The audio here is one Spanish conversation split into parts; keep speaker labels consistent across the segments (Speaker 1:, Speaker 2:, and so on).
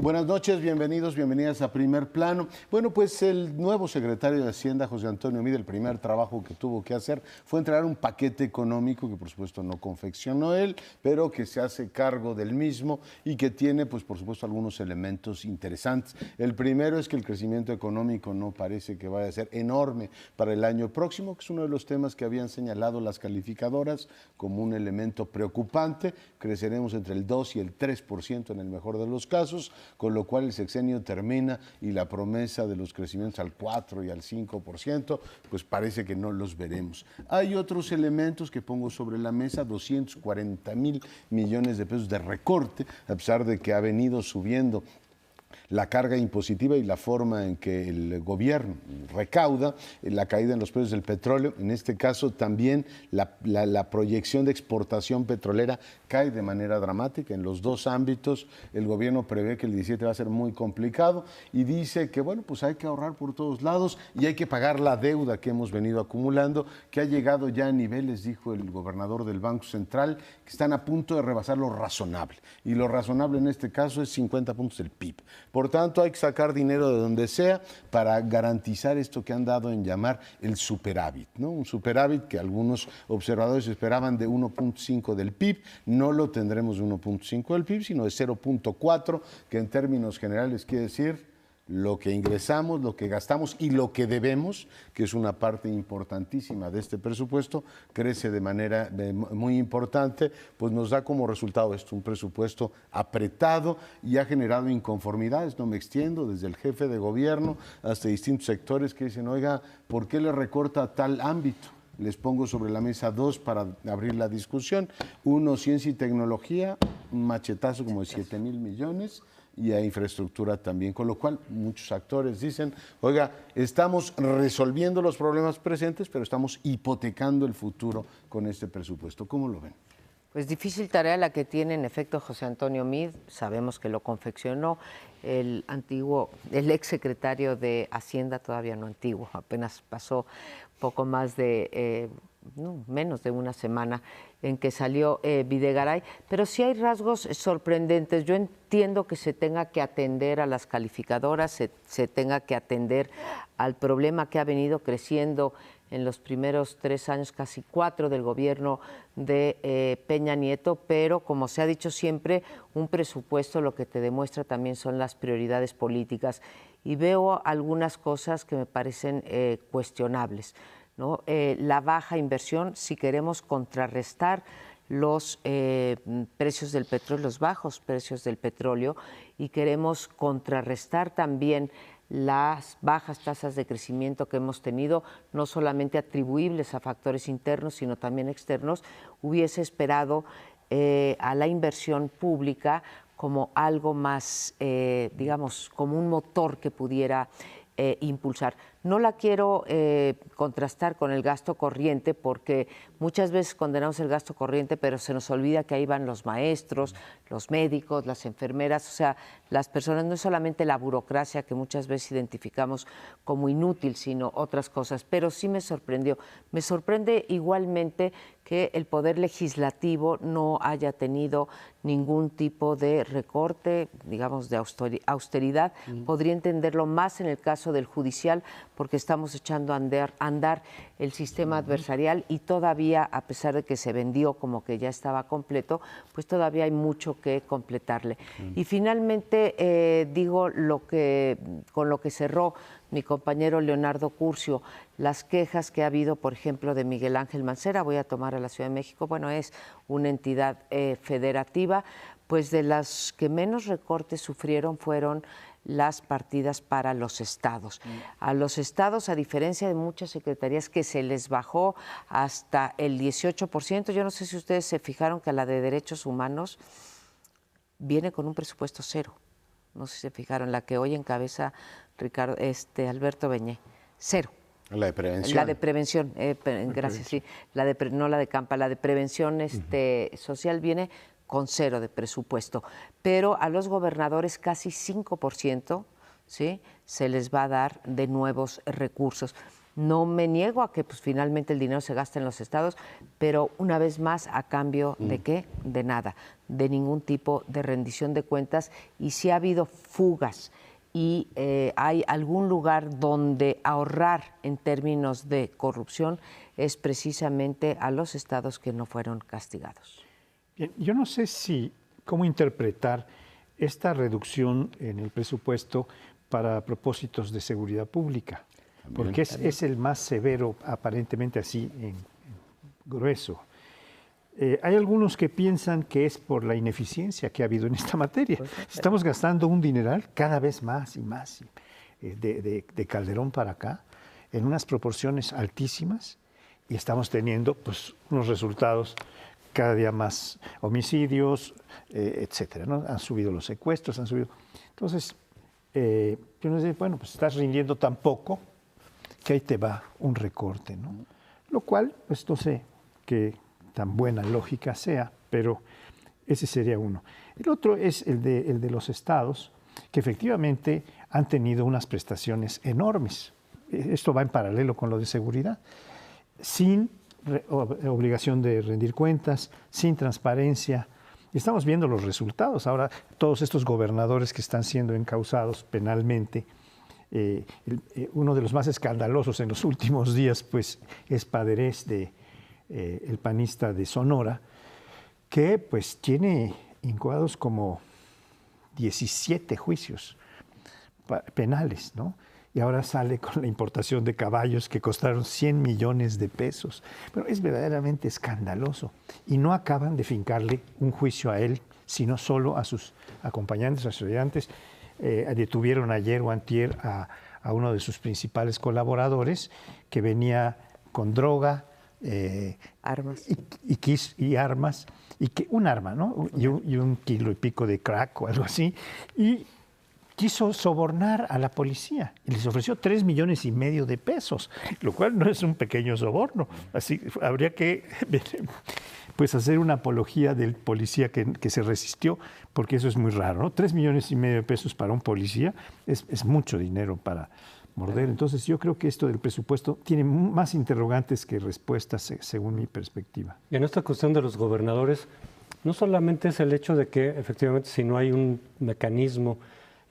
Speaker 1: Buenas noches, bienvenidas a Primer Plano. Bueno, pues el nuevo secretario de Hacienda, José Antonio Meade, el primer trabajo que tuvo que hacer fue entregar un paquete económico que por supuesto no confeccionó él, pero que se hace cargo del mismo y que tiene, pues por supuesto, algunos elementos interesantes. El primero es que el crecimiento económico no parece que vaya a ser enorme para el año próximo, que es uno de los temas que habían señalado las calificadoras como un elemento preocupante. Creceremos entre el 2 y el 3% en el mejor de los casos, con lo cual el sexenio termina y la promesa de los crecimientos al 4 y al 5%, pues parece que no los veremos. Hay otros elementos que pongo sobre la mesa: 240,000 millones de pesos de recorte, a pesar de que ha venido subiendo la carga impositiva y la forma en que el gobierno recauda, la caída en los precios del petróleo. En este caso también la proyección de exportación petrolera cae de manera dramática en los dos ámbitos. El gobierno prevé que el 17 va a ser muy complicado y dice que bueno, pues hay que ahorrar por todos lados y hay que pagar la deuda que hemos venido acumulando, que ha llegado ya a niveles, dijo el gobernador del Banco Central, que están a punto de rebasar lo razonable. Y lo razonable en este caso es 50 puntos del PIB. Por tanto, hay que sacar dinero de donde sea para garantizar esto que han dado en llamar el superávit, ¿no? Un superávit que algunos observadores esperaban de 1.5 del PIB. No lo tendremos de 1.5 del PIB, sino de 0.4, que en términos generales quiere decir lo que ingresamos, lo que gastamos y lo que debemos, que es una parte importantísima de este presupuesto, crece de manera muy importante, pues nos da como resultado esto un presupuesto apretado y ha generado inconformidades. No me extiendo, desde el jefe de gobierno hasta distintos sectores que dicen, oiga, ¿por qué le recorta tal ámbito? Les pongo sobre la mesa dos para abrir la discusión. Uno, ciencia y tecnología, un machetazo como de 7,000 millones, y a infraestructura también, con lo cual muchos actores dicen, oiga, estamos resolviendo los problemas presentes, pero estamos hipotecando el futuro con este presupuesto. ¿Cómo lo ven?
Speaker 2: Pues difícil tarea la que tiene en efecto José Antonio Meade. Sabemos que lo confeccionó el ex secretario de Hacienda, todavía no antiguo, apenas pasó poco más de, menos de una semana en que salió Videgaray, pero sí hay rasgos sorprendentes. Yo entiendo que se tenga que atender a las calificadoras, se tenga que atender al problema que ha venido creciendo en los primeros 3 años, casi 4 del gobierno de Peña Nieto, pero como se ha dicho siempre, un presupuesto lo que te demuestra también son las prioridades políticas, y veo algunas cosas que me parecen cuestionables, ¿no? La baja inversión, si queremos contrarrestar los precios del petróleo, los bajos precios del petróleo, y queremos contrarrestar también las bajas tasas de crecimiento que hemos tenido, no solamente atribuibles a factores internos, sino también externos, hubiese esperado a la inversión pública como algo más, digamos, como un motor que pudiera impulsar. No la quiero contrastar con el gasto corriente, porque muchas veces condenamos el gasto corriente, pero se nos olvida que ahí van los maestros, los médicos, las enfermeras, o sea, las personas, no es solamente la burocracia que muchas veces identificamos como inútil, sino otras cosas. Pero sí me sorprendió. Me sorprende igualmente que el Poder Legislativo no haya tenido ningún tipo de recorte, digamos, de austeridad. Podría entenderlo más en el caso del judicial, porque estamos echando a andar el sistema adversarial, y todavía, a pesar de que se vendió como que ya estaba completo, pues todavía hay mucho que completarle. Y finalmente, digo con lo que cerró mi compañero Leonardo Curcio, las quejas que ha habido, por ejemplo, de Miguel Ángel Mancera. Voy a tomar a la Ciudad de México, bueno, es una entidad federativa, pues de las que menos recortes sufrieron fueron las partidas para los estados. A los estados, a diferencia de muchas secretarías que se les bajó hasta el 18%, yo no sé si ustedes se fijaron que a la de Derechos Humanos viene con un presupuesto cero. No sé si se fijaron, la que hoy encabeza Alberto Beñé, cero.
Speaker 1: La de prevención.
Speaker 2: La de prevención, gracias, sí. No la de Campa, la de prevención social viene con cero de presupuesto. Pero a los gobernadores casi 5%, ¿sí?, se les va a dar de nuevos recursos. No me niego a que pues, finalmente el dinero se gaste en los estados, pero una vez más, ¿a cambio de qué? De nada, de ningún tipo de rendición de cuentas. Y si ha habido fugas y hay algún lugar donde ahorrar en términos de corrupción, es precisamente a los estados que no fueron castigados.
Speaker 3: Bien, yo no sé cómo interpretar esta reducción en el presupuesto para propósitos de seguridad pública, porque es el más severo, aparentemente así, en grueso. Hay algunos que piensan que es por la ineficiencia que ha habido en esta materia. Estamos gastando un dineral cada vez más y más, de Calderón para acá, en unas proporciones altísimas, y estamos teniendo pues, unos resultados cada día más homicidios, etcétera, ¿no? Han subido los secuestros, han subido. Entonces, yo no sé, bueno, pues estás rindiendo tan poco que ahí te va un recorte, ¿no? Lo cual, pues no sé qué tan buena lógica sea, pero ese sería uno. El otro es el de los estados, que efectivamente han tenido unas prestaciones enormes. Esto va en paralelo con lo de seguridad, sin obligación de rendir cuentas, sin transparencia. Y estamos viendo los resultados. Ahora, todos estos gobernadores que están siendo encausados penalmente, uno de los más escandalosos en los últimos días, pues, es Paderés, el panista de Sonora, que pues tiene incoados como 17 juicios penales, ¿no? Y ahora sale con la importación de caballos que costaron 100 millones de pesos. Pero es verdaderamente escandaloso. Y no acaban de fincarle un juicio a él, sino solo a sus acompañantes, a sus ayudantes. Detuvieron ayer o antier a uno de sus principales colaboradores, que venía con droga,
Speaker 2: armas
Speaker 3: y armas, un arma, ¿no? Y un kilo y pico de crack o algo así. Y quiso sobornar a la policía y les ofreció 3,5 millones de pesos, lo cual no es un pequeño soborno. Así habría que pues hacer una apología del policía que se resistió, porque eso es muy raro, ¿no? 3,5 millones de pesos para un policía es mucho dinero para morder. Entonces yo creo que esto del presupuesto tiene más interrogantes que respuestas, según mi perspectiva.
Speaker 4: Y en esta cuestión de los gobernadores, no solamente es el hecho de que efectivamente si no hay un mecanismo,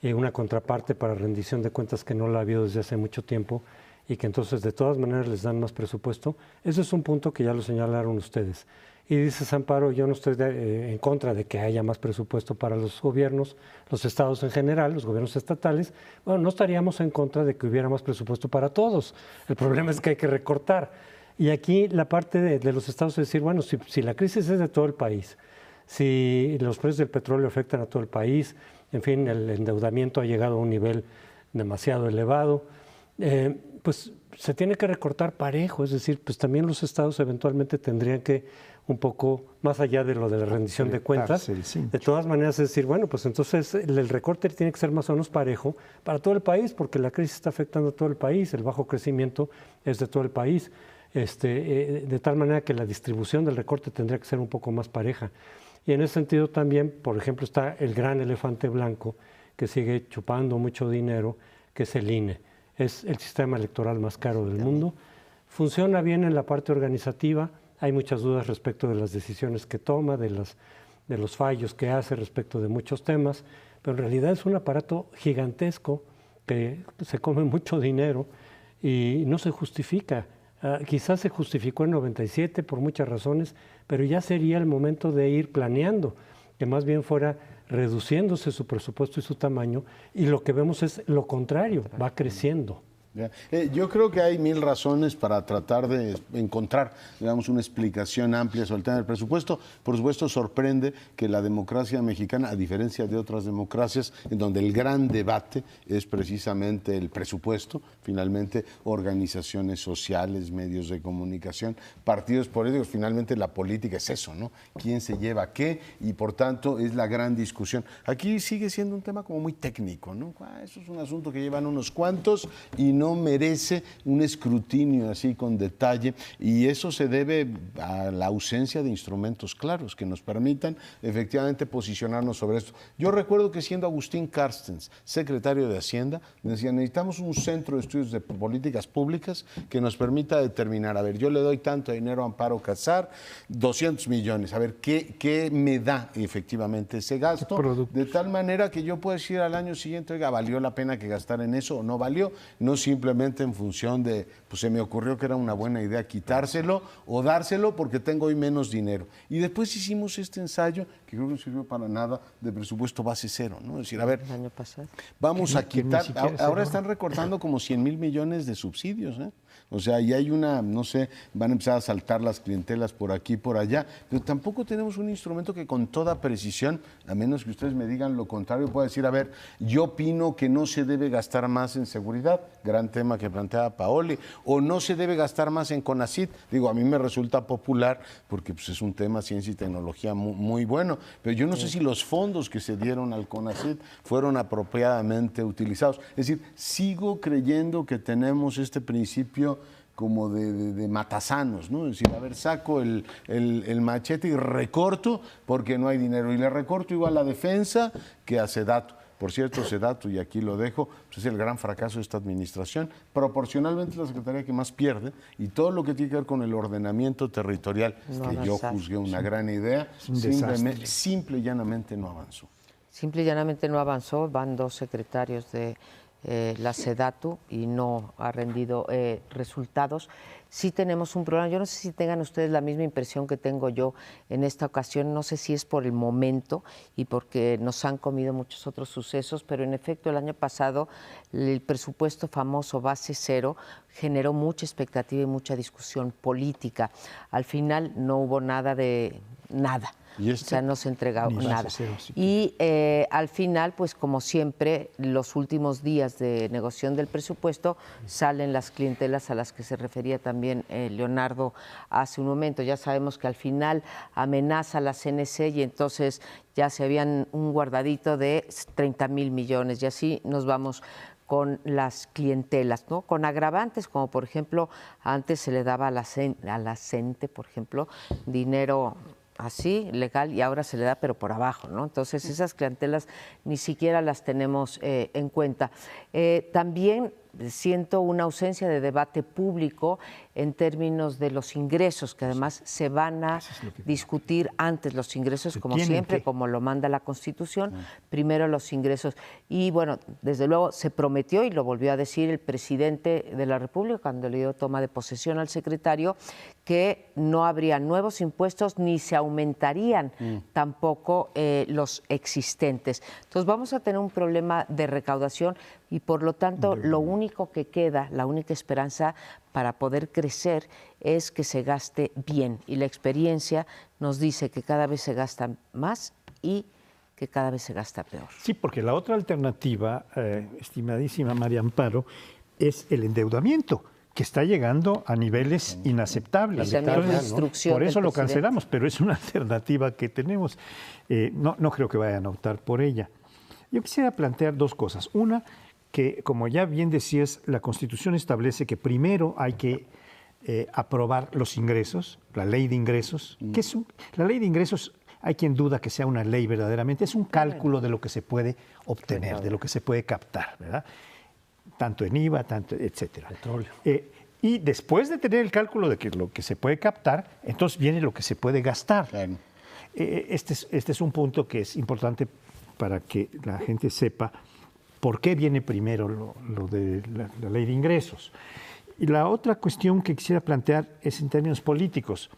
Speaker 4: una contraparte para rendición de cuentas, que no la ha habido desde hace mucho tiempo, y que entonces de todas maneras les dan más presupuesto, eso es un punto que ya lo señalaron ustedes. Y dices, Amparo, yo no estoy en contra de que haya más presupuesto para los gobiernos, los estados en general, los gobiernos estatales. Bueno, no estaríamos en contra de que hubiera más presupuesto para todos. El problema es que hay que recortar. Y aquí la parte de los estados es decir, bueno, si la crisis es de todo el país, si los precios del petróleo afectan a todo el país, en fin, el endeudamiento ha llegado a un nivel demasiado elevado, pues se tiene que recortar parejo, es decir, pues también los estados eventualmente tendrían que un poco, más allá de lo de la rendición de cuentas, de todas maneras es decir, bueno, pues entonces el recorte tiene que ser más o menos parejo para todo el país, porque la crisis está afectando a todo el país, el bajo crecimiento es de todo el país, de tal manera que la distribución del recorte tendría que ser un poco más pareja. Y en ese sentido también, por ejemplo, está el gran elefante blanco que sigue chupando mucho dinero, que es el INE. Es el sistema electoral más caro del mundo. Funciona bien en la parte organizativa. Hay muchas dudas respecto de las decisiones que toma, de los fallos que hace respecto de muchos temas, pero en realidad es un aparato gigantesco que se come mucho dinero y no se justifica. Quizás se justificó en 97 por muchas razones, pero ya sería el momento de ir planeando, que más bien fuera reduciéndose su presupuesto y su tamaño, y lo que vemos es lo contrario, va creciendo.
Speaker 1: Yo creo que hay 1000 razones para tratar de encontrar, digamos, una explicación amplia sobre el tema del presupuesto. Por supuesto, sorprende que la democracia mexicana, a diferencia de otras democracias, en donde el gran debate es precisamente el presupuesto, finalmente organizaciones sociales, medios de comunicación, partidos políticos, finalmente la política es eso, ¿no? ¿Quién se lleva qué? Y por tanto es la gran discusión. Aquí sigue siendo un tema como muy técnico, ¿no? Eso es un asunto que llevan unos cuantos y no no merece un escrutinio así con detalle, y eso se debe a la ausencia de instrumentos claros que nos permitan efectivamente posicionarnos sobre esto. Yo recuerdo que siendo Agustín Carstens, secretario de Hacienda, decía, necesitamos un centro de estudios de políticas públicas que nos permita determinar, a ver, yo le doy tanto dinero a Amparo Casar, 200 millones, a ver, ¿qué me da efectivamente ese gasto? De tal manera que yo pueda decir al año siguiente, oiga, ¿valió la pena que gastar en eso o no valió? No simplemente en función de, pues se me ocurrió que era una buena idea quitárselo o dárselo porque tengo hoy menos dinero. Y después hicimos este ensayo, que creo que no sirvió para nada, de presupuesto base cero, ¿no? Es decir, a ver,
Speaker 2: el año pasado
Speaker 1: vamos a quitar, ahora están recortando como 100,000 millones de subsidios, ¿eh? O sea, y hay una, no sé, van a empezar a saltar las clientelas por aquí y por allá, pero tampoco tenemos un instrumento que con toda precisión, a menos que ustedes me digan lo contrario, pueda decir, a ver, yo opino que no se debe gastar más en seguridad, gran tema que planteaba Paoli, o no se debe gastar más en CONACYT. Digo, a mí me resulta popular porque pues, es un tema ciencia y tecnología muy bueno, pero yo no sé si los fondos que se dieron al CONACYT fueron apropiadamente utilizados. Es decir, sigo creyendo que tenemos este principio como de matasanos, ¿no? Es decir, a ver, saco el machete y recorto porque no hay dinero. Y le recorto igual a Defensa que a Sedatu. Por cierto, Sedatu, y aquí lo dejo, pues es el gran fracaso de esta administración. Proporcionalmente es la secretaría que más pierde, y todo lo que tiene que ver con el ordenamiento territorial, que yo juzgué una gran idea, simple y llanamente no avanzó.
Speaker 2: Simple y llanamente no avanzó, van 2 secretarios de la Sedatu y no ha rendido resultados. Sí tenemos un problema, yo no sé si tengan ustedes la misma impresión que tengo yo en esta ocasión, no sé si es por el momento y porque nos han comido muchos otros sucesos, pero en efecto el año pasado el presupuesto famoso base cero generó mucha expectativa y mucha discusión política. Al final no hubo nada de nada. O sea, no se ha entregado nada. Y al final, pues como siempre, los últimos días de negociación del presupuesto salen las clientelas a las que se refería también Leonardo hace un momento. Ya sabemos que al final amenaza la CNC y entonces ya se habían un guardadito de 30,000 millones y así nos vamos con las clientelas, ¿no? Con agravantes, como por ejemplo, antes se le daba a la CENTE, por ejemplo, dinero así, legal, y ahora se le da pero por abajo, ¿no? Entonces esas clientelas ni siquiera las tenemos en cuenta. También siento una ausencia de debate público en términos de los ingresos, que además se van a discutir antes los ingresos, como siempre, como lo manda la Constitución, primero los ingresos. Y bueno, desde luego se prometió, y lo volvió a decir el presidente de la República cuando le dio toma de posesión al secretario, que no habría nuevos impuestos ni se aumentarían tampoco los existentes. Entonces vamos a tener un problema de recaudación y por lo tanto lo único que queda, la única esperanza para poder crecer es que se gaste bien, y la experiencia nos dice que cada vez se gasta más y que cada vez se gasta peor.
Speaker 3: Sí, porque la otra alternativa, estimadísima María Amparo, es el endeudamiento, que está llegando a niveles inaceptables. Entonces, por eso lo cancelamos, pero es una alternativa que tenemos. No creo que vayan a optar por ella. Yo quisiera plantear 2 cosas. Una, que como ya bien decías, la Constitución establece que primero hay que aprobar los ingresos, la ley de ingresos. ¿Qué es la ley de ingresos? Hay quien duda que sea una ley verdaderamente, es un cálculo de lo que se puede obtener, de lo que se puede captar, ¿verdad? Tanto en IVA, tanto, etcétera. Y después de tener el cálculo de que lo que se puede captar, entonces viene lo que se puede gastar. Claro. Este es un punto que es importante para que la gente sepa por qué viene primero lo de la ley de ingresos. Y la otra cuestión que quisiera plantear es en términos políticos.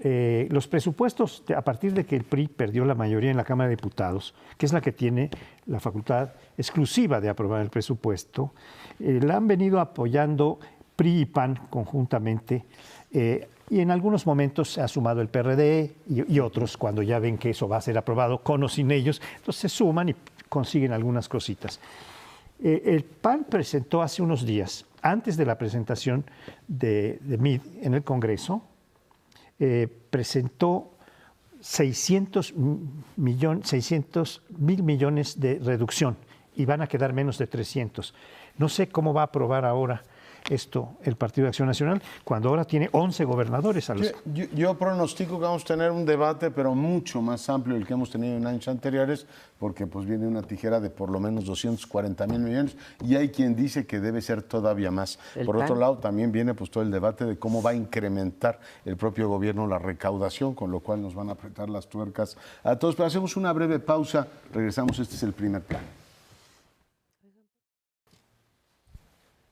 Speaker 3: Los presupuestos, a partir de que el PRI perdió la mayoría en la Cámara de Diputados, que es la que tiene la facultad exclusiva de aprobar el presupuesto, la han venido apoyando PRI y PAN conjuntamente, y en algunos momentos se ha sumado el PRD y otros, cuando ya ven que eso va a ser aprobado con o sin ellos, entonces se suman y consiguen algunas cositas. El PAN presentó hace unos días, antes de la presentación de MID en el Congreso, presentó 600,000 millones de reducción y van a quedar menos de 300. No sé cómo va a aprobar ahora esto el Partido de Acción Nacional, cuando ahora tiene 11 gobernadores.
Speaker 1: Yo pronostico que vamos a tener un debate, pero mucho más amplio del que hemos tenido en años anteriores, porque pues viene una tijera de por lo menos 240,000 millones, y hay quien dice que debe ser todavía más. Por otro lado, también viene pues todo el debate de cómo va a incrementar el propio gobierno la recaudación, con lo cual nos van a apretar las tuercas a todos. Pero hacemos una breve pausa, regresamos, este es el primer plano.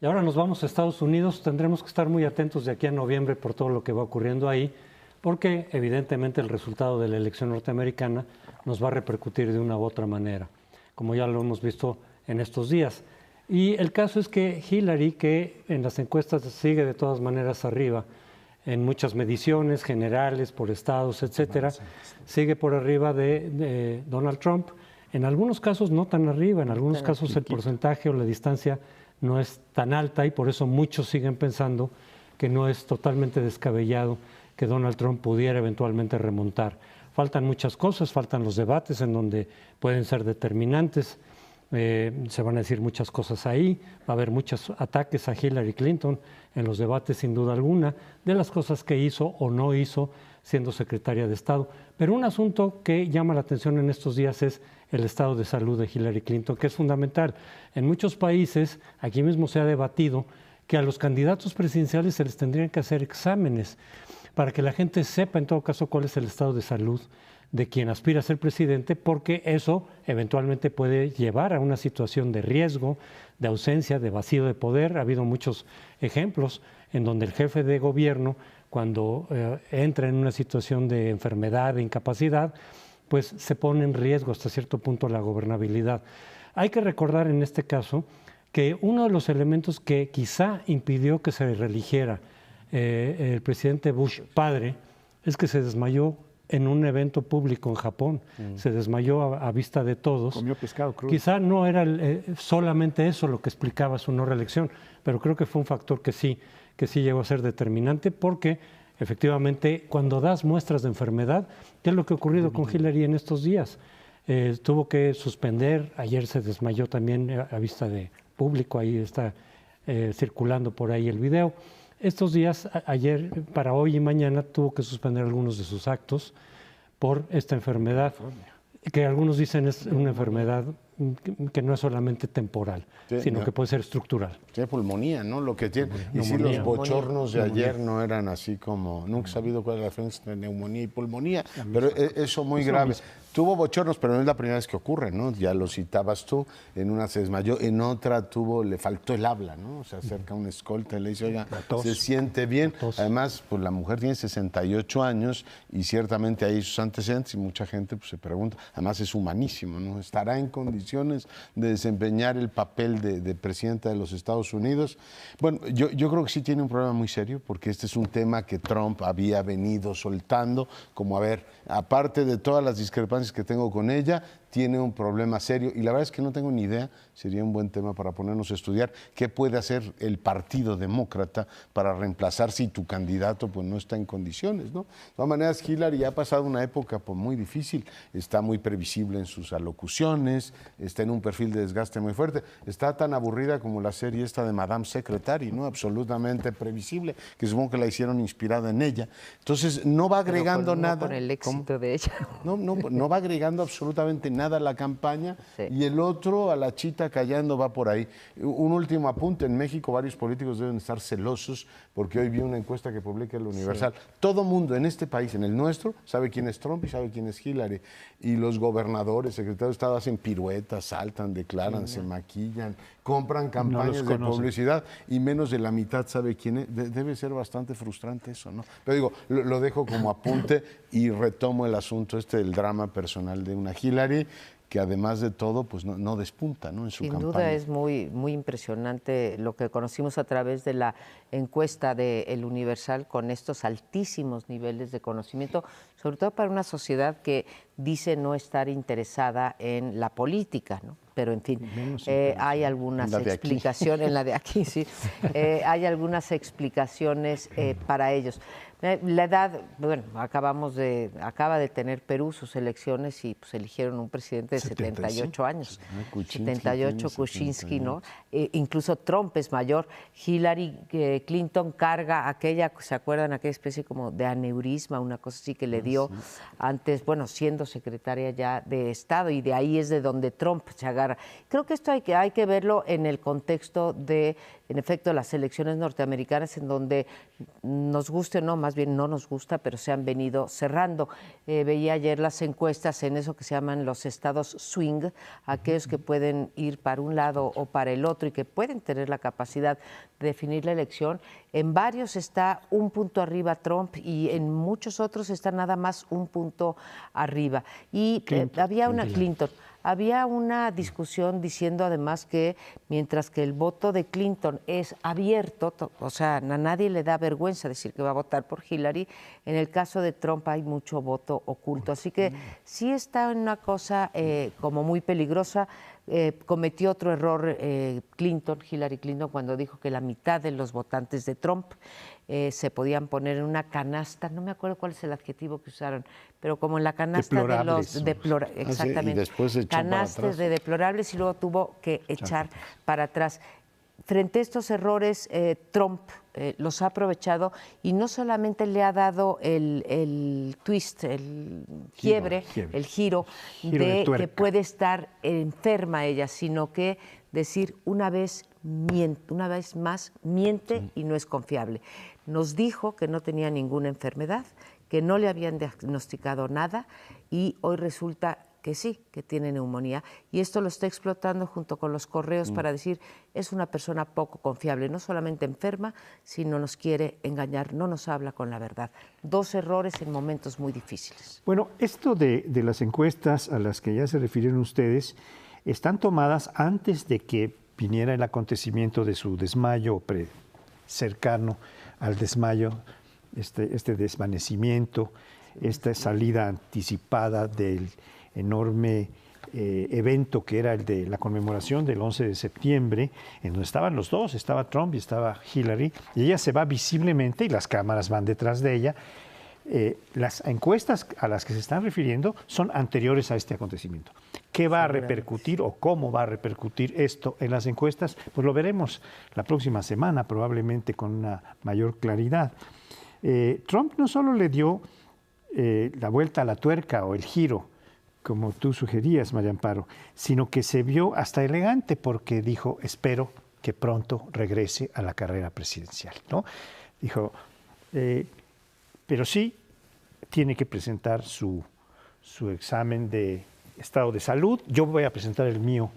Speaker 4: Y ahora nos vamos a Estados Unidos. Tendremos que estar muy atentos de aquí a noviembre por todo lo que va ocurriendo ahí, porque evidentemente el resultado de la elección norteamericana nos va a repercutir de una u otra manera, como ya lo hemos visto en estos días. Y el caso es que Hillary, que en las encuestas sigue de todas maneras arriba, en muchas mediciones generales, por estados, etcétera, sigue por arriba de Donald Trump. En algunos casos no tan arriba, en algunos casos el porcentaje o la distancia no es tan alta, y por eso muchos siguen pensando que no es totalmente descabellado que Donald Trump pudiera eventualmente remontar. Faltan muchas cosas, faltan los debates en donde pueden ser determinantes, se van a decir muchas cosas ahí, va a haber muchos ataques a Hillary Clinton en los debates sin duda alguna, de las cosas que hizo o no hizo siendo secretaria de Estado. Pero un asunto que llama la atención en estos días es el estado de salud de Hillary Clinton, que es fundamental. En muchos países, aquí mismo se ha debatido que a los candidatos presidenciales se les tendrían que hacer exámenes para que la gente sepa en todo caso cuál es el estado de salud de quien aspira a ser presidente, porque eso eventualmente puede llevar a una situación de riesgo, de ausencia, de vacío de poder. Ha habido muchos ejemplos en donde el jefe de gobierno, cuando entra en una situación de enfermedad, de incapacidad, pues se pone en riesgo hasta cierto punto la gobernabilidad. Hay que recordar en este caso que uno de los elementos que quizá impidió que se reeligiera el presidente Bush padre es que se desmayó en un evento público en Japón. Se desmayó a vista de todos.
Speaker 3: Comió pescado crudo.
Speaker 4: Quizá no era solamente eso lo que explicaba su no reelección, pero creo que fue un factor que sí llegó a ser determinante, porque efectivamente cuando das muestras de enfermedad, ¿qué es lo que ha ocurrido con Hillary en estos días? Tuvo que suspender, ayer se desmayó también a vista de público, ahí está circulando por ahí el video. Estos días, ayer, para hoy y mañana, tuvo que suspender algunos de sus actos por esta enfermedad, que algunos dicen es una enfermedad que no es solamente temporal, sino que puede ser estructural.
Speaker 1: Tiene pulmonía, ¿no? Lo que tiene. Y sí, los bochornos de ayer no eran así como... Nunca he sabido cuál es la diferencia entre neumonía y pulmonía, pero eso muy grave. Tuvo bochornos, pero no es la primera vez que ocurre, ¿no? Ya lo citabas tú, en una se desmayó, en otra le faltó el habla, ¿no? Se acerca un escolta y le dice, oiga, se siente bien. Además, pues la mujer tiene 68 años y ciertamente hay sus antecedentes y mucha gente pues, se pregunta, además es humanísimo, ¿no? ¿Estará en condiciones de desempeñar el papel de presidenta de los Estados Unidos? Bueno, yo creo que sí tiene un problema muy serio, porque este es un tema que Trump había venido soltando, como a ver, aparte de todas las discrepancias que tengo con ella, tiene un problema serio y la verdad es que no tengo ni idea, sería un buen tema para ponernos a estudiar qué puede hacer el Partido Demócrata para reemplazar si tu candidato pues no está en condiciones, ¿no? De todas maneras, Hillary ha pasado una época pues, muy difícil, está muy previsible en sus alocuciones, está en un perfil de desgaste muy fuerte, está tan aburrida como la serie esta de Madame Secretary, ¿no? Absolutamente previsible, que supongo que la hicieron inspirada en ella. Entonces no va agregando nada.
Speaker 2: Con el éxito de ella.
Speaker 1: No va agregando absolutamente nada a la campaña, sí. Y el otro a la chita callando va por ahí. Un último apunte, en México varios políticos deben estar celosos porque hoy vi una encuesta que publica el Universal. Sí. Todo mundo en este país, en el nuestro, sabe quién es Trump y sabe quién es Hillary. Y los gobernadores, secretarios de Estado hacen piruetas, saltan, declaran, se maquillan, compran campañas de publicidad y menos de la mitad sabe quién es. Debe ser bastante frustrante eso, ¿no? Pero digo, lo dejo como apunte y retomo el asunto del drama personal de una Hillary que además de todo pues no despunta, ¿no? En su campaña.
Speaker 2: Sin duda es muy impresionante lo que conocimos a través de la encuesta de El Universal con estos altísimos niveles de conocimiento, sobre todo para una sociedad que dice no estar interesada en la política, ¿no? Pero en fin, hay algunas explicaciones, en la de aquí sí, hay algunas explicaciones para ellos. La edad, bueno, acaba de tener Perú sus elecciones y pues eligieron un presidente de 78 años.
Speaker 1: Kuczynski
Speaker 2: 78, Kuczynski, ¿no? Incluso Trump es mayor. Hillary Clinton carga aquella, ¿se acuerdan? Aquella especie como de aneurisma, una cosa así que le dio antes, bueno, siendo secretaria ya de Estado, y de ahí es de donde Trump se agarra. Creo que esto hay que verlo en el contexto de, en efecto, las elecciones norteamericanas, en donde nos guste o no, más bien no nos gusta, pero se han venido cerrando. Veía ayer las encuestas en eso que se llaman los estados swing, aquellos que pueden ir para un lado o para el otro y que pueden tener la capacidad de definir la elección. En varios está un punto arriba Trump y en muchos otros está nada más un punto arriba. Y había una discusión diciendo además que mientras que el voto de Clinton es abierto, o sea, a nadie le da vergüenza decir que va a votar por Hillary, en el caso de Trump hay mucho voto oculto. Así que sí está en una cosa como muy peligrosa. Cometió otro error Hillary Clinton, cuando dijo que la mitad de los votantes de Trump se podían poner en una canasta, no me acuerdo cuál es el adjetivo que usaron, pero como en la canasta de los exactamente,
Speaker 1: y después echó
Speaker 2: canastas
Speaker 1: para atrás.
Speaker 2: de deplorables, y luego tuvo que echar para atrás. Frente a estos errores, Trump los ha aprovechado y no solamente le ha dado el twist, el quiebre, el giro de que puede estar enferma ella, sino que decir una vez más miente y no es confiable. Nos dijo que no tenía ninguna enfermedad, que no le habían diagnosticado nada, y hoy resulta que sí, que tiene neumonía, y esto lo está explotando junto con los correos para decir es una persona poco confiable, no solamente enferma, sino nos quiere engañar, no nos habla con la verdad. Dos errores en momentos muy difíciles.
Speaker 3: Bueno, esto de las encuestas a las que ya se refirieron ustedes están tomadas antes de que viniera el acontecimiento de su desmayo cercano al desmayo, este desvanecimiento, esta salida anticipada del enorme evento que era el de la conmemoración del 11 de septiembre, en donde estaban los dos, estaba Trump y estaba Hillary, y ella se va visiblemente y las cámaras van detrás de ella. Las encuestas a las que se están refiriendo son anteriores a este acontecimiento. ¿Qué va a repercutir o cómo va a repercutir esto en las encuestas? Pues lo veremos la próxima semana, probablemente con una mayor claridad. Trump no solo le dio la vuelta a la tuerca o el giro, como tú sugerías, María Amparo, sino que se vio hasta elegante porque dijo, espero que pronto regrese a la carrera presidencial, ¿no? Dijo, pero sí tiene que presentar su examen de estado de salud. Yo voy a presentar el mío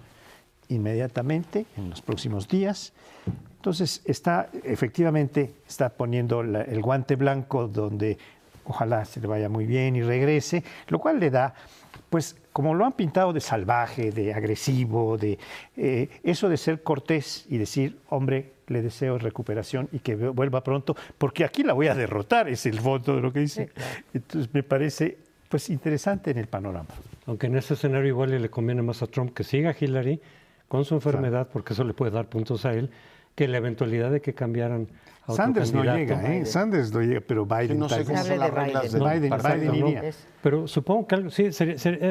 Speaker 3: inmediatamente, en los próximos días. Entonces, efectivamente está poniendo el guante blanco donde ojalá se le vaya muy bien y regrese, lo cual le da, pues, como lo han pintado de salvaje, de agresivo, de eso de ser cortés y decir, hombre, le deseo recuperación y que vuelva pronto, porque aquí la voy a derrotar, es el fondo de lo que dice. Sí, claro. Entonces me parece pues interesante en el panorama.
Speaker 4: Aunque en ese escenario igual le conviene más a Trump que siga Hillary con su enfermedad, porque eso le puede dar puntos a él, que la eventualidad de que cambiaran a otro
Speaker 3: Sanders
Speaker 4: candidato.
Speaker 3: No llega, Sanders no llega, pero Biden
Speaker 1: no sé cómo son las reglas de
Speaker 3: Biden iría.
Speaker 4: Pero supongo que sí,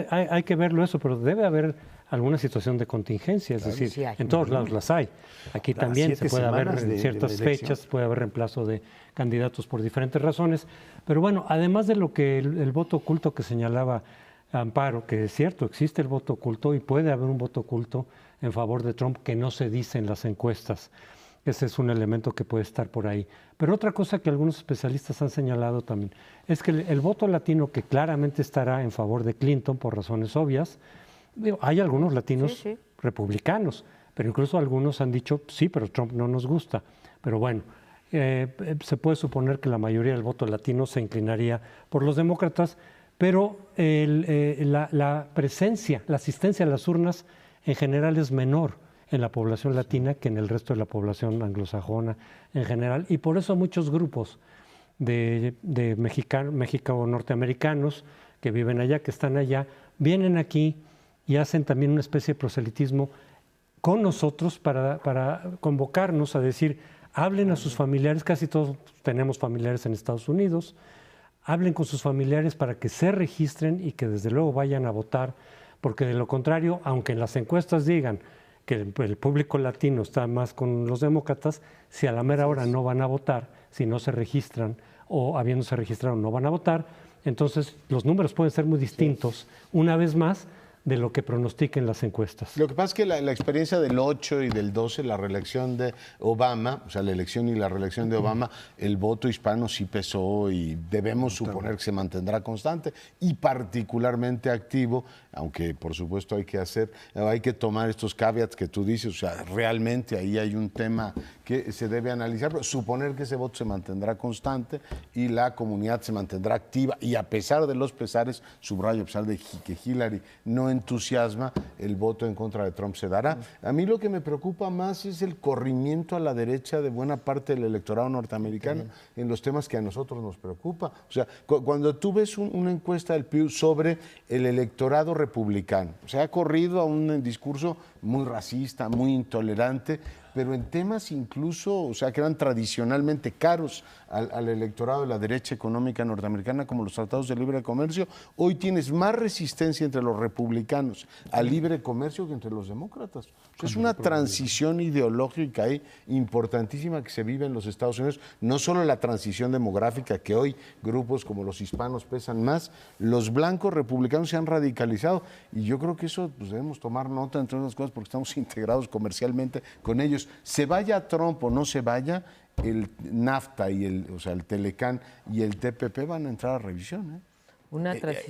Speaker 4: hay que verlo eso, pero debe haber alguna situación de contingencia, es decir, sí, en todos lados las hay. Aquí también se puede haber en ciertas fechas, puede haber reemplazo de candidatos por diferentes razones. Pero bueno, además de lo que el voto oculto que señalaba Amparo, que es cierto, existe el voto oculto y puede haber un voto oculto en favor de Trump que no se dice en las encuestas. Ese es un elemento que puede estar por ahí. Pero otra cosa que algunos especialistas han señalado también es que el voto latino, que claramente estará en favor de Clinton por razones obvias, hay algunos latinos republicanos, pero incluso algunos han dicho, sí, pero Trump no nos gusta. Pero bueno, se puede suponer que la mayoría del voto latino se inclinaría por los demócratas, pero la presencia, la asistencia a las urnas en general es menor en la población latina que en el resto de la población anglosajona en general, y por eso muchos grupos de México-norteamericanos que viven allá, que están allá, vienen aquí y hacen también una especie de proselitismo con nosotros para convocarnos a decir, hablen a sus familiares, casi todos tenemos familiares en Estados Unidos, hablen con sus familiares para que se registren y que desde luego vayan a votar, porque de lo contrario, aunque en las encuestas digan que el público latino está más con los demócratas, si a la mera hora no van a votar, si no se registran o habiéndose registrado no van a votar, entonces los números pueden ser muy distintos, una vez más, de lo que pronostiquen las encuestas.
Speaker 1: Lo que pasa es que la experiencia del 8 y del 12, la reelección de Obama, o sea, la elección y la reelección de Obama, el voto hispano sí pesó y debemos suponer que se mantendrá constante y particularmente activo, aunque por supuesto hay que tomar estos caveats que tú dices, o sea, realmente ahí hay un tema que se debe analizar, pero suponer que ese voto se mantendrá constante y la comunidad se mantendrá activa y a pesar de los pesares, subrayo, a pesar de que Hillary no entusiasma, el voto en contra de Trump se dará. A mí lo que me preocupa más es el corrimiento a la derecha de buena parte del electorado norteamericano en los temas que a nosotros nos preocupa. O sea, cuando tú ves una encuesta del Pew sobre el electorado republicano, se ha corrido a un discurso muy racista, muy intolerante, pero en temas incluso, o sea, que eran tradicionalmente caros al electorado de la derecha económica norteamericana, como los tratados de libre comercio, hoy tienes más resistencia entre los republicanos al libre comercio que entre los demócratas. O sea, es una transición ideológica ahí importantísima que se vive en los Estados Unidos, no solo la transición demográfica, que hoy grupos como los hispanos pesan más, los blancos republicanos se han radicalizado y yo creo que eso pues, debemos tomar nota, entre otras cosas, porque estamos integrados comercialmente con ellos. Se vaya Trump o no se vaya, el NAFTA y el Telecán y el TPP van a entrar a revisión.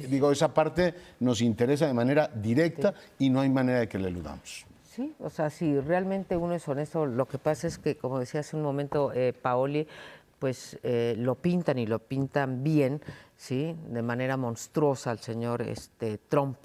Speaker 1: Digo, esa parte nos interesa de manera directa y no hay manera de que le eludamos.
Speaker 2: Sí, o sea, si realmente uno es honesto, lo que pasa es que, como decía hace un momento Paoli, pues lo pintan y lo pintan bien, ¿sí? De manera monstruosa al señor Trump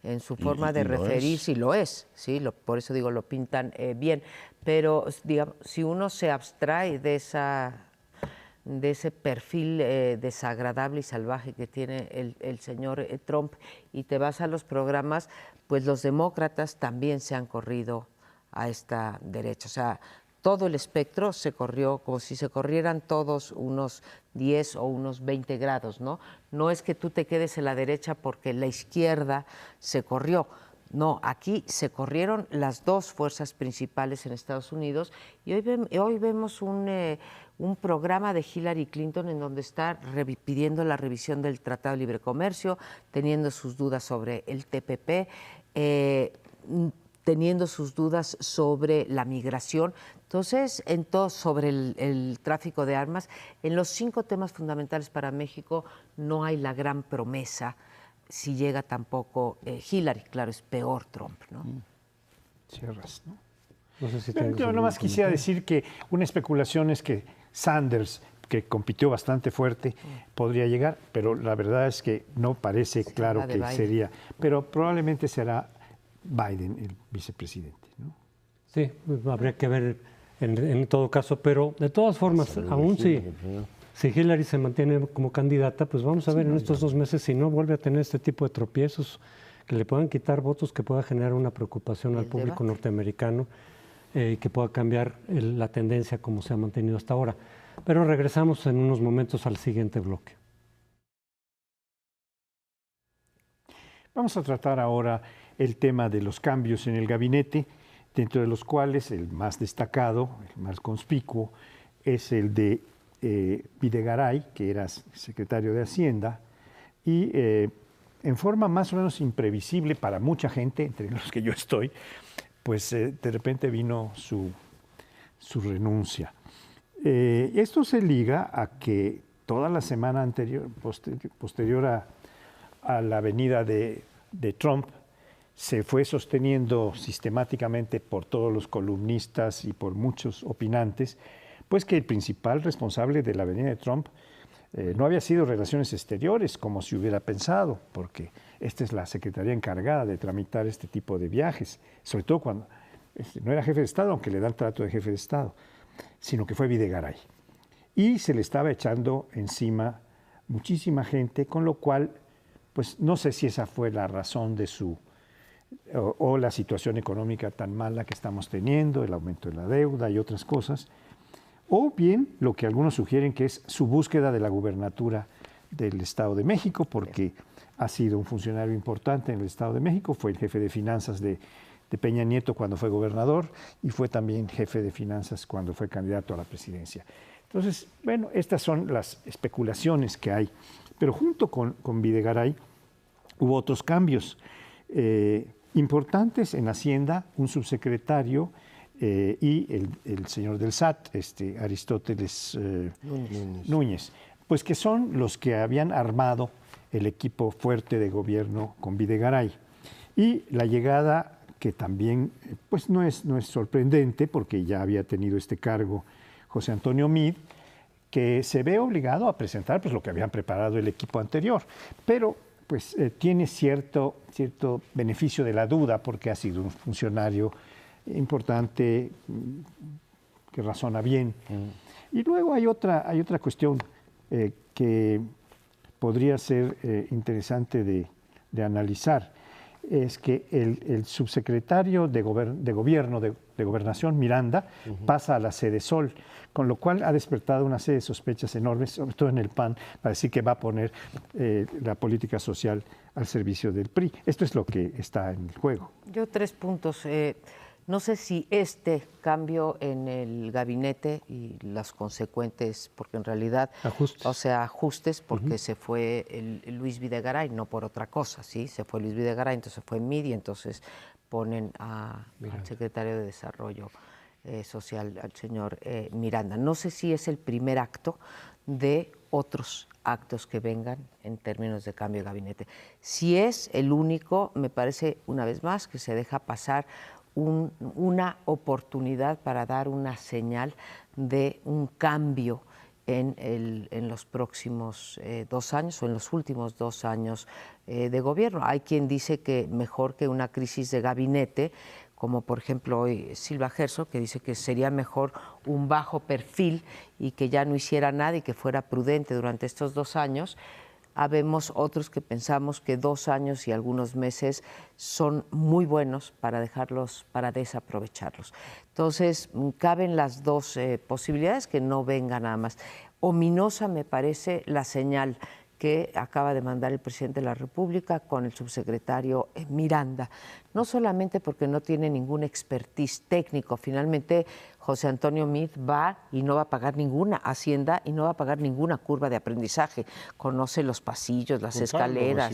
Speaker 2: en su forma de referirse, y lo es, ¿sí? Por eso digo, lo pintan bien. Pero, digamos, si uno se abstrae de ese perfil desagradable y salvaje que tiene el señor Trump y te vas a los programas, pues los demócratas también se han corrido a esta derecha. O sea, todo el espectro se corrió como si se corrieran todos unos 10 o unos 20 grados, ¿no? No es que tú te quedes en la derecha porque la izquierda se corrió. No, aquí se corrieron las dos fuerzas principales en Estados Unidos y hoy vemos un programa de Hillary Clinton en donde está pidiendo la revisión del Tratado de Libre Comercio, teniendo sus dudas sobre el TPP, teniendo sus dudas sobre la migración. Entonces, sobre el tráfico de armas, en los 5 temas fundamentales para México no hay la gran promesa. Si llega tampoco Hillary, claro, es peor Trump, ¿no?
Speaker 3: Cierras, ¿no?
Speaker 4: No sé si
Speaker 3: yo nomás quisiera decir que una especulación es que Sanders, que compitió bastante fuerte, podría llegar, pero la verdad es que no parece claro que sería. Pero probablemente será Biden el vicepresidente, ¿no?
Speaker 4: Sí, pues habría que ver en todo caso, pero de todas formas, aún si Hillary se mantiene como candidata, pues vamos a ver en estos 2 meses si no vuelve a tener este tipo de tropiezos que le puedan quitar votos, que pueda generar una preocupación al público norteamericano y que pueda cambiar la tendencia como se ha mantenido hasta ahora. Pero regresamos en unos momentos al siguiente bloque.
Speaker 3: Vamos a tratar ahora el tema de los cambios en el gabinete, dentro de los cuales el más destacado, el más conspicuo, es el de Videgaray, que era secretario de Hacienda, y en forma más o menos imprevisible para mucha gente, entre los que yo estoy, pues de repente vino su renuncia. Esto se liga a que toda la semana anterior, posterior a la venida de Trump, se fue sosteniendo sistemáticamente por todos los columnistas y por muchos opinantes, pues que el principal responsable de la venida de Trump no había sido Relaciones Exteriores, como se hubiera pensado, porque esta es la secretaría encargada de tramitar este tipo de viajes, sobre todo cuando no era jefe de Estado, aunque le dan trato de jefe de Estado, sino que fue Videgaray. Y se le estaba echando encima muchísima gente, con lo cual, pues no sé si esa fue la razón de o la situación económica tan mala que estamos teniendo, el aumento de la deuda y otras cosas, o bien lo que algunos sugieren que es su búsqueda de la gubernatura del Estado de México, porque ha sido un funcionario importante en el Estado de México, fue el jefe de finanzas de Peña Nieto cuando fue gobernador y fue también jefe de finanzas cuando fue candidato a la presidencia. Entonces, bueno, estas son las especulaciones que hay. Pero junto con Videgaray hubo otros cambios importantes en Hacienda, un subsecretario y el señor del SAT, Aristóteles Núñez, pues que son los que habían armado el equipo fuerte de gobierno con Videgaray. Y la llegada, que también pues no es sorprendente, porque ya había tenido este cargo José Antonio Meade, que se ve obligado a presentar pues, lo que habían preparado el equipo anterior, pero pues tiene cierto beneficio de la duda, porque ha sido un funcionario importante que razona bien. Y luego hay otra cuestión que podría ser interesante de analizar, es que el subsecretario de Gobernación, Miranda, pasa a la Sede Sol, con lo cual ha despertado una serie de sospechas enormes, sobre todo en el PAN, para decir que va a poner la política social al servicio del PRI. Esto es lo que está en el juego.
Speaker 2: Yo 3 puntos. No sé si este cambio en el gabinete y las consecuentes, porque en realidad, ajustes, porque se fue el Luis Videgaray, no por otra cosa, ¿sí? Se fue Luis Videgaray, entonces fue Meade, entonces ponen al secretario de Desarrollo Social, al señor Miranda. No sé si es el primer acto de otros actos que vengan en términos de cambio de gabinete. Si es el único, me parece, una vez más, que se deja pasar una oportunidad para dar una señal de un cambio en los próximos 2 años o en los últimos 2 años de gobierno. Hay quien dice que mejor que una crisis de gabinete, como por ejemplo hoy Silva Herzog, que dice que sería mejor un bajo perfil y que ya no hiciera nada y que fuera prudente durante estos 2 años. Habemos otros que pensamos que 2 años y algunos meses son muy buenos para desaprovecharlos. Entonces, caben las 2 posibilidades, que no venga nada más. Ominosa me parece la señal que acaba de mandar el presidente de la República con el subsecretario Miranda, no solamente porque no tiene ningún expertise técnico. Finalmente, José Antonio Meade va y no va a pagar ninguna hacienda y no va a pagar ninguna curva de aprendizaje. Conoce los pasillos, las escaleras,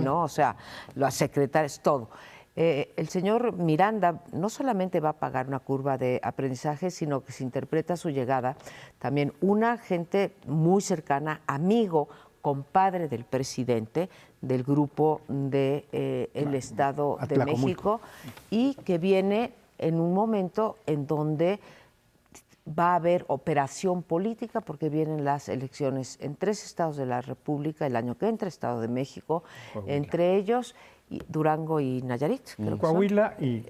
Speaker 2: ¿no? O sea, las secretarias, todo. El señor Miranda no solamente va a pagar una curva de aprendizaje, sino que se interpreta su llegada también una gente muy cercana, amigo, compadre del presidente, del grupo del Estado de México, y que viene en un momento en donde va a haber operación política, porque vienen las elecciones en 3 estados de la República el año que entra, Estado de México, entre ellos Durango y Nayarit.
Speaker 3: Coahuila y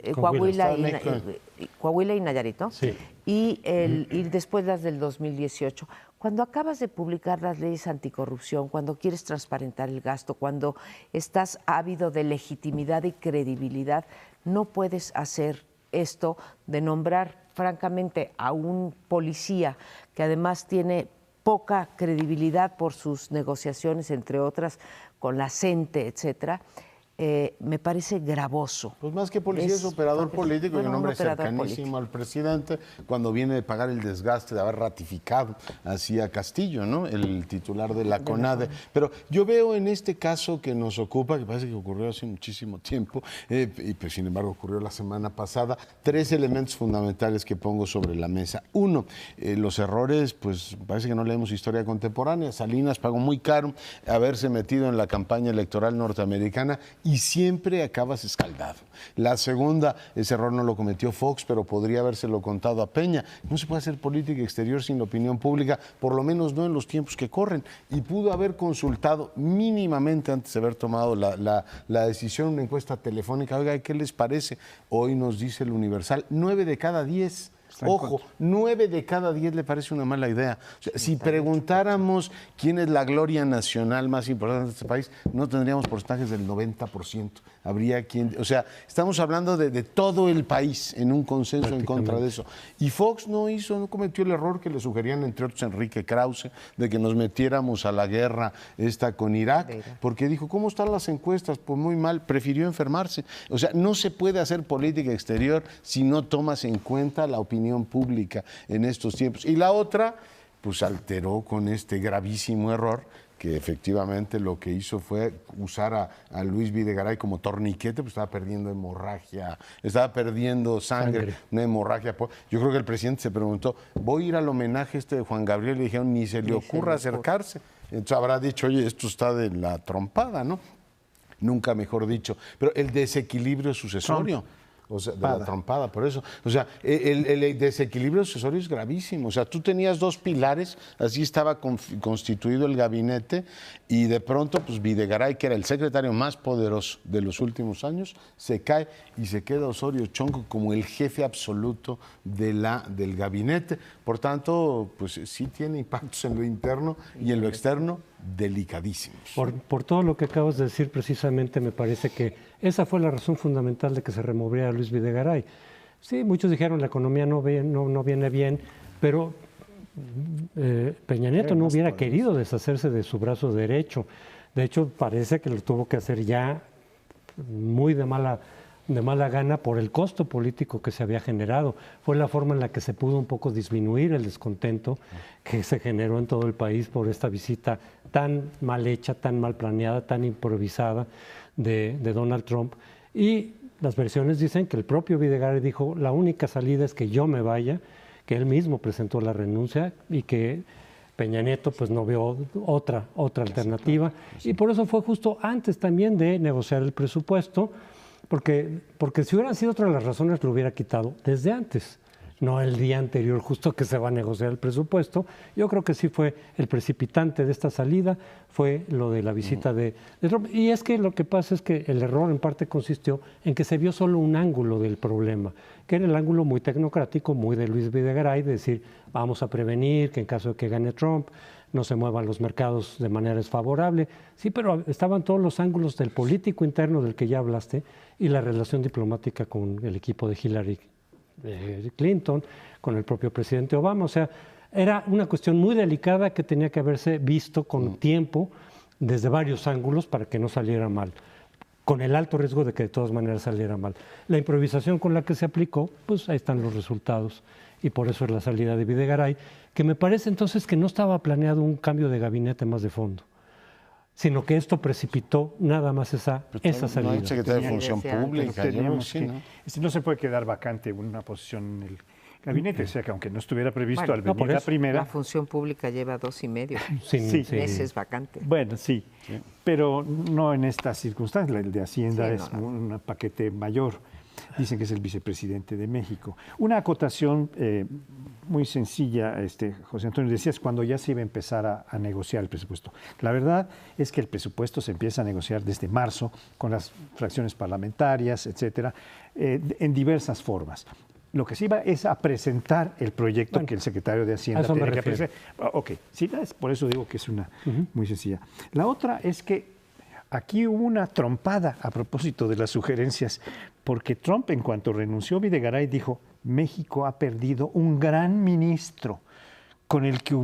Speaker 2: Coahuila y Nayarit, ¿no?
Speaker 4: Sí.
Speaker 2: Y después las del 2018. Cuando acabas de publicar las leyes anticorrupción, cuando quieres transparentar el gasto, cuando estás ávido de legitimidad y credibilidad, no puedes hacer esto de nombrar francamente a un policía que además tiene poca credibilidad por sus negociaciones, entre otras, con la CENTE, etcétera. Me parece gravoso.
Speaker 1: Pues más que policía es operador político, y un hombre cercanísimo al presidente, cuando viene de pagar el desgaste de haber ratificado así a Castillo, ¿no? El titular de la CONADE. Pero yo veo en este caso que nos ocupa, que parece que ocurrió hace muchísimo tiempo, y pues sin embargo ocurrió la semana pasada, 3 elementos fundamentales que pongo sobre la mesa. 1, los errores, pues parece que no leemos historia contemporánea. Salinas pagó muy caro haberse metido en la campaña electoral norteamericana y siempre acabas escaldado. La segunda, ese error no lo cometió Fox, pero podría habérselo contado a Peña. No se puede hacer política exterior sin la opinión pública, por lo menos no en los tiempos que corren. Y pudo haber consultado mínimamente antes de haber tomado la decisión una encuesta telefónica. Oiga, ¿qué les parece? Hoy nos dice el Universal, 9 de cada 10 Ojo, 9 de cada 10 le parece una mala idea. O sea, si preguntáramos quién es la gloria nacional más importante de este país, no tendríamos porcentajes del 90%. Habría quien, o sea, estamos hablando de todo el país en un consenso en contra de eso. Y Fox no cometió el error que le sugerían, entre otros, Enrique Krause, de que nos metiéramos a la guerra con Irak, porque dijo, ¿cómo están las encuestas? Pues muy mal, prefirió enfermarse. O sea, no se puede hacer política exterior si no tomas en cuenta la opinión pública en estos tiempos. Y la otra, pues alteró con este gravísimo error, que efectivamente lo que hizo fue usar a Luis Videgaray como torniquete, pues estaba perdiendo hemorragia, estaba perdiendo sangre. Una hemorragia. Yo creo que el presidente se preguntó, voy a ir al homenaje de Juan Gabriel, y le dijeron, ni se le ocurra acercarse. Entonces habrá dicho, oye, esto está de la trompada, ¿no? Nunca mejor dicho. Pero el desequilibrio sucesorio. O sea, de la trompada, por eso. O sea, el desequilibrio sucesorio es gravísimo. O sea, tú tenías 2 pilares, así estaba constituido el gabinete, y de pronto, pues Videgaray, que era el secretario más poderoso de los últimos años, se cae y se queda Osorio Chong como el jefe absoluto del gabinete. Por tanto, pues sí tiene impactos en lo interno y en lo externo delicadísimos.
Speaker 4: Por todo lo que acabas de decir, precisamente me parece que esa fue la razón fundamental de que se removiera a Luis Videgaray. Sí, muchos dijeron la economía no viene bien, pero Peña Nieto no hubiera querido deshacerse de su brazo derecho. De hecho, parece que lo tuvo que hacer ya muy de mala gana por el costo político que se había generado. Fue la forma en la que se pudo un poco disminuir el descontento que se generó en todo el país por esta visita tan mal hecha, tan mal planeada, tan improvisada de Donald Trump. Y las versiones dicen que el propio Videgaray dijo, la única salida es que yo me vaya, que él mismo presentó la renuncia y que Peña Nieto pues no vio otra alternativa. Y por eso fue justo antes también de negociar el presupuesto, porque si hubieran sido otras las razones lo hubiera quitado desde antes, no el día anterior justo que se va a negociar el presupuesto. Yo creo que sí fue el precipitante de esta salida, fue lo de la visita de Trump. Y es que lo que pasa es que el error en parte consistió en que se vio solo un ángulo del problema, que era el ángulo muy tecnocrático, muy de Luis Videgaray, de decir, vamos a prevenir que en caso de que gane Trump, no se muevan los mercados de manera desfavorable. Sí, pero estaban todos los ángulos del político interno del que ya hablaste y la relación diplomática con el equipo de Hillary Clinton, con el propio presidente Obama. O sea, era una cuestión muy delicada que tenía que haberse visto con tiempo desde varios ángulos para que no saliera mal, con el alto riesgo de que de todas maneras saliera mal. La improvisación con la que se aplicó, pues ahí están los resultados. Y por eso es la salida de Videgaray, que me parece entonces que no estaba planeado un cambio de gabinete más de fondo, sino que esto precipitó nada más esa salida.
Speaker 1: No hay secretario de Función Pública.
Speaker 3: No se puede quedar vacante una posición en el gabinete, o sea que aunque no estuviera previsto al venir la primera...
Speaker 2: La Función Pública lleva 2 y medio meses vacante.
Speaker 3: Bueno, sí, pero no en estas circunstancias. El de Hacienda es un paquete mayor. Dicen que es el vicepresidente de México. Una acotación muy sencilla, José Antonio, decías cuando ya se iba a empezar a negociar el presupuesto. La verdad es que el presupuesto se empieza a negociar desde marzo con las fracciones parlamentarias, etcétera, en diversas formas. Lo que se iba es a presentar el proyecto que el secretario de Hacienda tiene que presentar. Ok, sí, por eso digo que es una muy sencilla. La otra es que aquí hubo una trompada a propósito de las sugerencias, porque Trump, en cuanto renunció Videgaray, dijo, México ha perdido un gran ministro con el que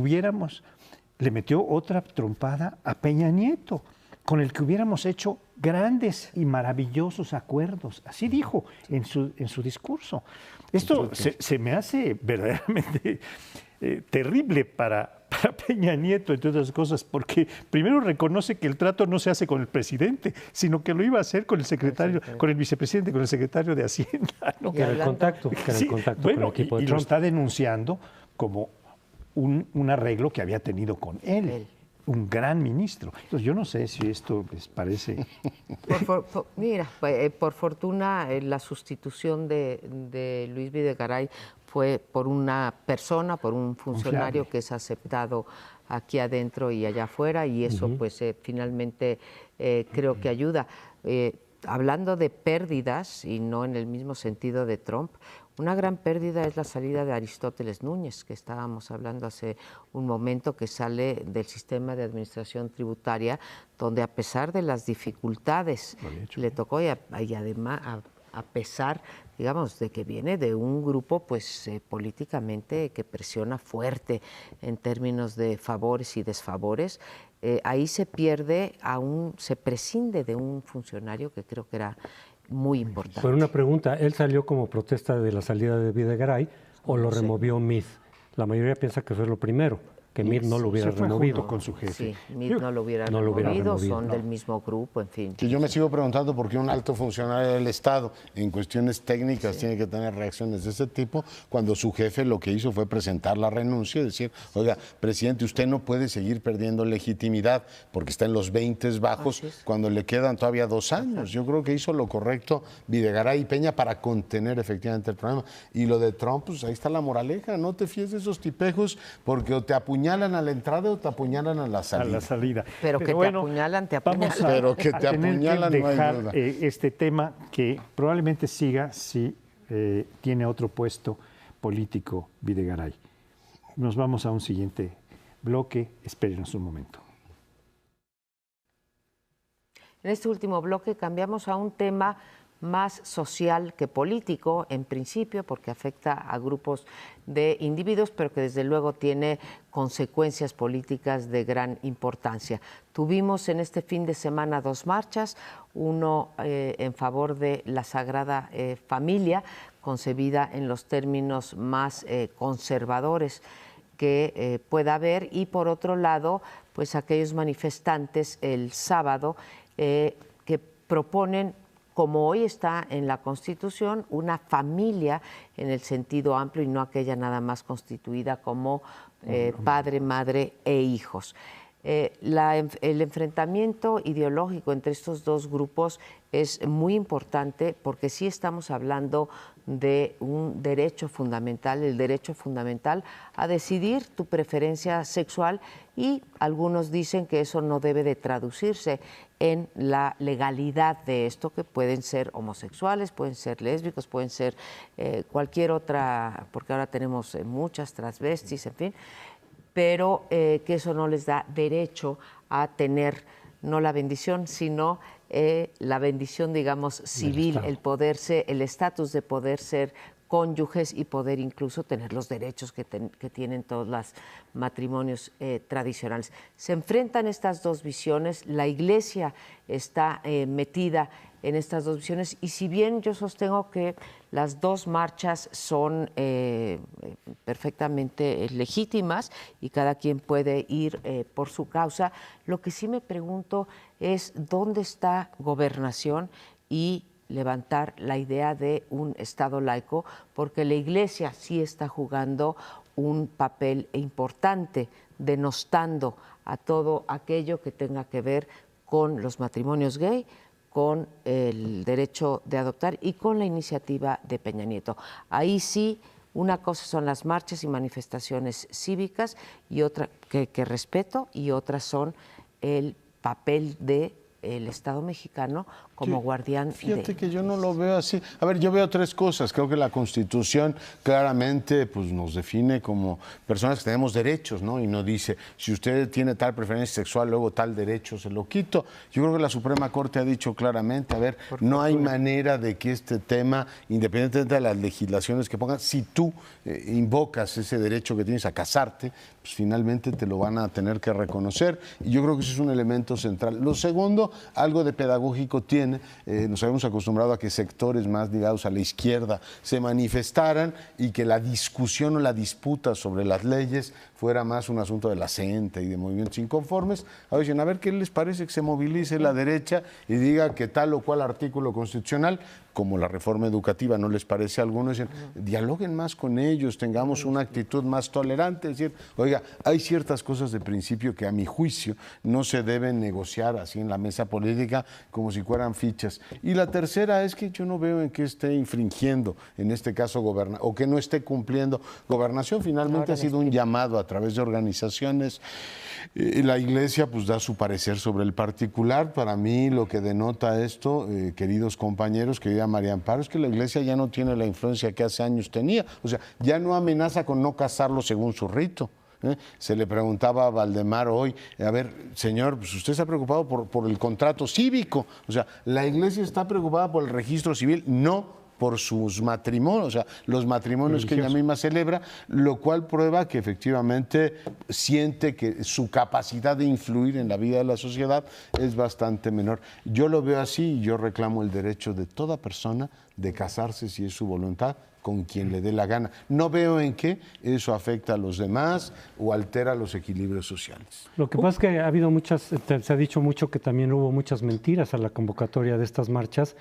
Speaker 3: le metió otra trompada a Peña Nieto, con el que hubiéramos hecho grandes y maravillosos acuerdos. Así dijo en su discurso. Esto se me hace verdaderamente terrible para Peña Nieto, entre otras cosas, porque primero reconoce que el trato no se hace con el presidente, sino que lo iba a hacer con el secretario, con el vicepresidente, con el secretario de Hacienda, ¿no?
Speaker 4: Que era el contacto, con el equipo de Trump.
Speaker 3: Lo está denunciando como un arreglo que había tenido con él. Un gran ministro. Entonces, yo no sé si esto les parece...
Speaker 2: Mira, por fortuna, la sustitución de Luis Videgaray fue por una persona, por un funcionario que es aceptado aquí adentro y allá afuera, y eso pues finalmente creo que ayuda. Hablando de pérdidas, y no en el mismo sentido de Trump, Una gran pérdida es la salida de Aristóteles Núñez, que estábamos hablando hace un momento, que sale del sistema de administración tributaria, donde a pesar de las dificultades le tocó y además a pesar, digamos, de que viene de un grupo pues políticamente que presiona fuerte en términos de favores y desfavores, ahí se prescinde de un funcionario que creo que era muy importante.
Speaker 4: Pero una pregunta, ¿él salió como protesta de la salida de Videgaray o lo removió Meade? La mayoría piensa que fue lo primero, que Meade no lo hubiera removido.
Speaker 3: Con su jefe.
Speaker 2: Sí, Meade no lo hubiera removido, son del mismo grupo, en fin.
Speaker 1: Que yo me sigo preguntando por qué un alto funcionario del Estado en cuestiones técnicas tiene que tener reacciones de ese tipo, cuando su jefe lo que hizo fue presentar la renuncia y decir, oiga, presidente, usted no puede seguir perdiendo legitimidad porque está en los 20 bajos cuando le quedan todavía 2 años. Yo creo que hizo lo correcto Videgaray y Peña para contener efectivamente el problema. Y lo de Trump, pues ahí está la moraleja, no te fíes de esos tipejos porque o te apuñalan a la entrada o te apuñalan a la salida.
Speaker 3: A la salida.
Speaker 2: Pero que
Speaker 3: bueno,
Speaker 2: te apuñalan.
Speaker 1: Pero que te apuñalan no hay duda.
Speaker 3: Este tema que probablemente siga si tiene otro puesto político Videgaray. Nos vamos a un siguiente bloque. Espérenos un momento.
Speaker 2: En este último bloque cambiamos a un tema más social que político, en principio, porque afecta a grupos de individuos, pero que desde luego tiene consecuencias políticas de gran importancia. Tuvimos en este fin de semana 2 marchas, uno en favor de la Sagrada Familia, concebida en los términos más conservadores que pueda haber, y por otro lado, pues aquellos manifestantes el sábado que proponen, como hoy está en la Constitución, una familia en el sentido amplio y no aquella nada más constituida como padre, madre e hijos. El enfrentamiento ideológico entre estos dos grupos es muy importante porque sí estamos hablando de un derecho fundamental, el derecho fundamental a decidir tu preferencia sexual, y algunos dicen que eso no debe de traducirse en la legalidad de esto, que pueden ser homosexuales, pueden ser lésbicos, pueden ser cualquier otra, porque ahora tenemos muchas transvestis, en fin, pero que eso no les da derecho a tener no la bendición, sino la bendición, digamos, civil, el estatus de poder ser cónyuges y poder incluso tener los derechos que tienen todos los matrimonios tradicionales. Se enfrentan estas dos visiones, la Iglesia está metida en estas dos visiones, y si bien yo sostengo que las dos marchas son perfectamente legítimas y cada quien puede ir por su causa, lo que sí me pregunto es dónde está Gobernación y levantar la idea de un Estado laico, porque la Iglesia sí está jugando un papel importante, denostando a todo aquello que tenga que ver con los matrimonios gay, con el derecho de adoptar y con la iniciativa de Peña Nieto. Ahí sí, una cosa son las marchas y manifestaciones cívicas y otra que respeto, y otras son el papel de el Estado mexicano como guardián.
Speaker 1: Fíjate que yo no lo veo así. A ver, yo veo 3 cosas. Creo que la Constitución claramente pues, nos define como personas que tenemos derechos, ¿no? Y no dice, si usted tiene tal preferencia sexual, luego tal derecho se lo quito. Yo creo que la Suprema Corte ha dicho claramente, a ver, no hay manera de que este tema, independientemente de las legislaciones que pongan, si tú invocas ese derecho que tienes a casarte, pues finalmente te lo van a tener que reconocer. Y yo creo que ese es un elemento central. Lo segundo, algo de pedagógico tiene. Nos habíamos acostumbrado a que sectores más ligados a la izquierda se manifestaran y que la discusión o la disputa sobre las leyes fuera más un asunto de la gente y de movimientos inconformes. Ahora dicen, a ver qué les parece que se movilice la derecha y diga que tal o cual artículo constitucional, como la reforma educativa, no les parece a algunos, dicen, dialoguen más con ellos, tengamos una actitud más tolerante, es decir, oiga, hay ciertas cosas de principio que a mi juicio no se deben negociar así en la mesa política como si fueran fichas. Y la tercera es que yo no veo en qué esté infringiendo, en este caso, o que no esté cumpliendo. Gobernación finalmente ha sido un llamado a través de organizaciones. La Iglesia pues da su parecer sobre el particular. Para mí lo que denota esto, queridos compañeros, querida María Amparo, es que la Iglesia ya no tiene la influencia que hace años tenía. O sea, ya no amenaza con no casarlo según su rito. Se le preguntaba a Valdemar hoy, a ver, señor, pues usted está preocupado por el contrato cívico. O sea, la Iglesia está preocupada por el registro civil, no por sus matrimonios, o sea, los matrimonios que ella misma celebra, lo cual prueba que efectivamente siente que su capacidad de influir en la vida de la sociedad es bastante menor. Yo lo veo así y yo reclamo el derecho de toda persona de casarse si es su voluntad con quien le dé la gana. No veo en qué eso afecta a los demás o altera los equilibrios sociales.
Speaker 4: Lo que pasa es que ha habido se ha dicho mucho que también hubo muchas mentiras a la convocatoria de estas marchas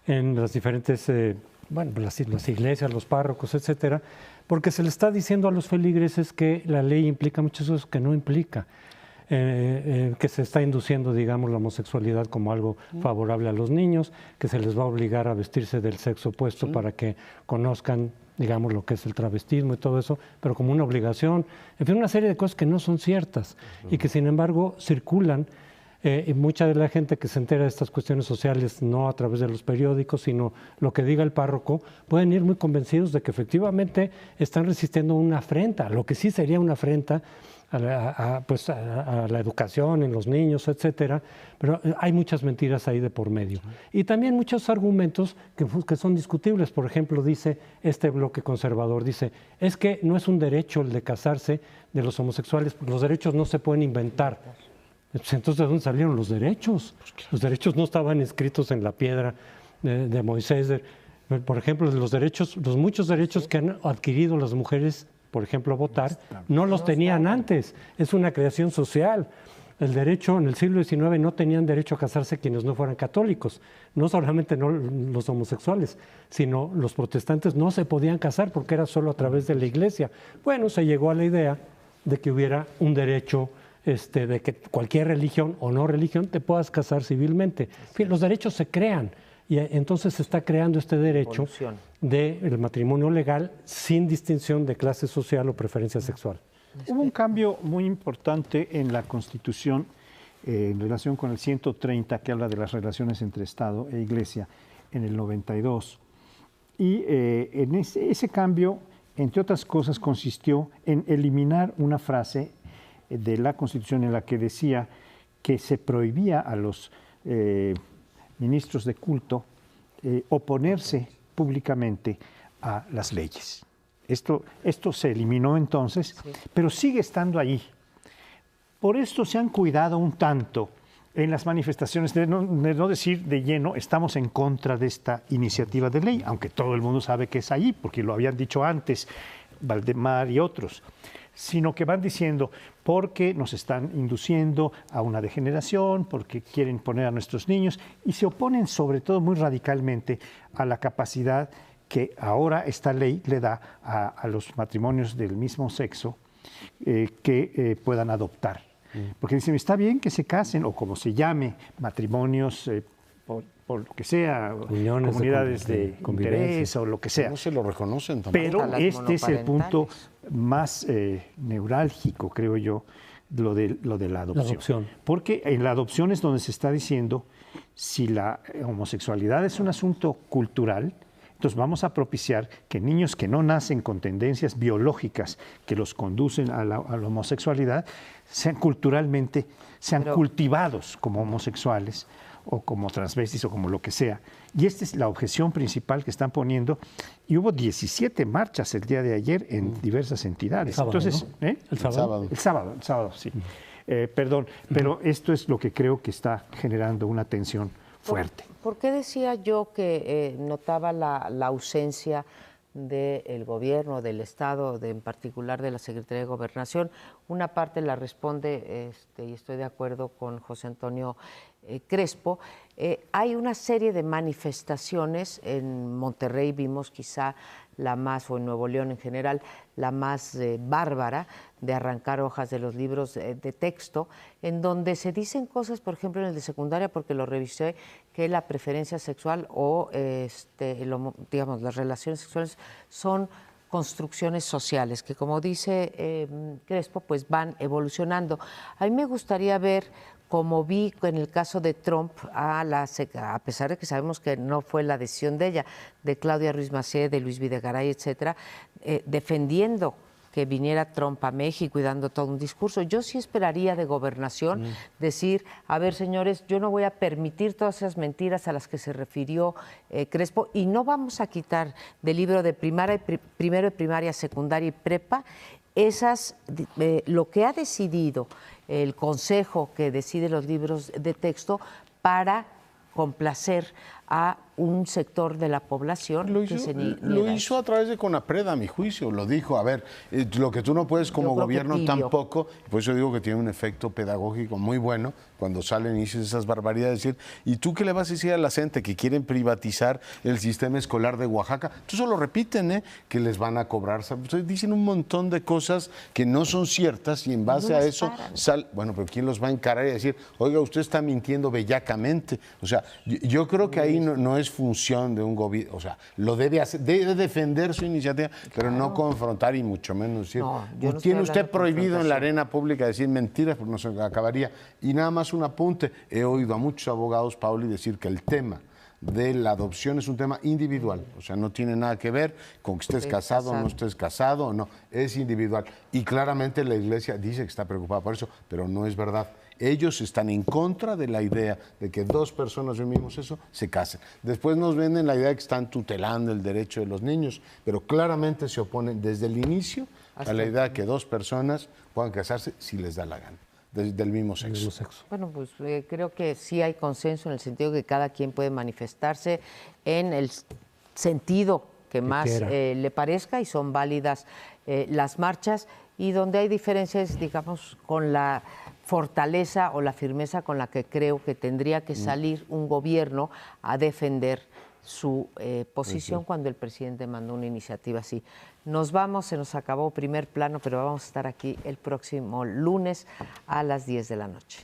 Speaker 4: en las diferentes, las iglesias, los párrocos, etcétera, porque se le está diciendo a los feligreses que la ley implica muchas cosas que no implica, que se está induciendo, digamos, la homosexualidad como algo favorable a los niños, que se les va a obligar a vestirse del sexo opuesto para que conozcan, digamos, lo que es el travestismo y todo eso, pero como una obligación, en fin, una serie de cosas que no son ciertas y que sin embargo circulan. Y mucha de la gente que se entera de estas cuestiones sociales, no a través de los periódicos, sino lo que diga el párroco, pueden ir muy convencidos de que efectivamente están resistiendo una afrenta, lo que sí sería una afrenta a la educación en los niños, etcétera, pero hay muchas mentiras ahí de por medio. Y también muchos argumentos que son discutibles. Por ejemplo, dice este bloque conservador, dice, es que no es un derecho el de casarse de los homosexuales, porque los derechos no se pueden inventar. Entonces, ¿de dónde salieron los derechos? Los derechos no estaban escritos en la piedra de Moisés. Por ejemplo, los muchos derechos que han adquirido las mujeres, por ejemplo, a votar, no los tenían antes. Es una creación social. El derecho, en el siglo XIX no tenían derecho a casarse quienes no fueran católicos. No solamente no los homosexuales, sino los protestantes no se podían casar porque era solo a través de la iglesia. Bueno, se llegó a la idea de que hubiera un derecho de que cualquier religión o no religión te puedas casar civilmente. En fin, los derechos se crean y entonces se está creando este derecho del matrimonio legal sin distinción de clase social o preferencia sexual.
Speaker 3: Hubo un cambio muy importante en la Constitución en relación con el 130 que habla de las relaciones entre Estado e Iglesia en el 92. Y en ese cambio, entre otras cosas, consistió en eliminar una frase de la Constitución en la que decía que se prohibía a los ministros de culto oponerse públicamente a las leyes. Esto se eliminó entonces, pero sigue estando ahí. Por esto se han cuidado un tanto en las manifestaciones de no decir de lleno estamos en contra de esta iniciativa de ley, aunque todo el mundo sabe que es ahí, porque lo habían dicho antes Valdemar y otros, sino que van diciendo porque nos están induciendo a una degeneración, porque quieren poner a nuestros niños y se oponen sobre todo muy radicalmente a la capacidad que ahora esta ley le da a los matrimonios del mismo sexo que puedan adoptar. Porque dicen, está bien que se casen o como se llame, matrimonios por lo que sea,
Speaker 4: uniones
Speaker 3: comunidades de interés o lo que sea.
Speaker 1: No se lo reconocen tampoco.
Speaker 3: Pero este es el punto más neurálgico, creo yo, lo de la adopción. Porque en la adopción es donde se está diciendo si la homosexualidad es un asunto cultural, entonces vamos a propiciar que niños que no nacen con tendencias biológicas que los conducen a la homosexualidad, sean culturalmente, sean cultivados como homosexuales o como transvestis o como lo que sea. Y esta es la objeción principal que están poniendo. Y hubo 17 marchas el día de ayer en diversas entidades.
Speaker 4: El sábado,
Speaker 3: entonces,
Speaker 4: ¿no? ¿El sábado?
Speaker 3: El sábado, sí. Perdón, pero esto es lo que creo que está generando una tensión fuerte.
Speaker 2: ¿Por qué decía yo que notaba la ausencia del gobierno, del Estado, en particular de la Secretaría de Gobernación? Una parte la responde, y estoy de acuerdo con José Antonio Crespo. Hay una serie de manifestaciones, en Monterrey vimos quizá la más, o en Nuevo León en general, la más bárbara, de arrancar hojas de los libros de texto, en donde se dicen cosas, por ejemplo, en el de secundaria, porque lo revisé, que la preferencia sexual o digamos, las relaciones sexuales son construcciones sociales que, como dice Crespo, pues van evolucionando. A mí me gustaría ver, como vi en el caso de Trump, a pesar de que sabemos que no fue la decisión de ella, de Claudia Ruiz Massieu, de Luis Videgaray, etcétera, defendiendo que viniera Trump a México y dando todo un discurso. Yo sí esperaría de Gobernación decir, a ver, señores, yo no voy a permitir todas esas mentiras a las que se refirió Crespo, y no vamos a quitar del libro de primero de primaria, secundaria y prepa lo que ha decidido el Consejo que decide los libros de texto para complacer a un sector de la población
Speaker 1: lo hizo a través de CONAPRED, a mi juicio, lo dijo. A ver, lo que tú no puedes como gobierno tampoco, por eso digo que tiene un efecto pedagógico muy bueno cuando salen y dicen esas barbaridades, decir, ¿y tú qué le vas a decir a la gente que quieren privatizar el sistema escolar de Oaxaca? Tú solo repiten, que les van a cobrar. Entonces, dicen un montón de cosas que no son ciertas y en base a eso bueno, pero ¿quién los va a encarar y decir, oiga, usted está mintiendo bellacamente? O sea, yo creo que ahí no es función de un gobierno, o sea, lo debe hacer, debe defender su iniciativa, pero no confrontar y mucho menos decir, tiene usted prohibido en la arena pública decir mentiras, porque no se acabaría. Y nada más un apunte, he oído a muchos abogados, Pauli, decir que el tema de la adopción es un tema individual, o sea, no tiene nada que ver con que estés casado o no estés casado, o no, es individual. Y claramente la Iglesia dice que está preocupada por eso, pero no es verdad. Ellos están en contra de la idea de que dos personas del mismo sexo se casen. Después nos venden la idea de que están tutelando el derecho de los niños, pero claramente se oponen desde el inicio a la idea de que dos personas puedan casarse si les da la gana, del mismo sexo.
Speaker 2: Bueno, pues creo que sí hay consenso en el sentido que cada quien puede manifestarse en el sentido que más le parezca, y son válidas las marchas, y donde hay diferencias, digamos, con la fortaleza o la firmeza con la que creo que tendría que salir un gobierno a defender su posición cuando el presidente mandó una iniciativa así. Nos vamos, se nos acabó Primer Plano, pero vamos a estar aquí el próximo lunes a las 10 de la noche.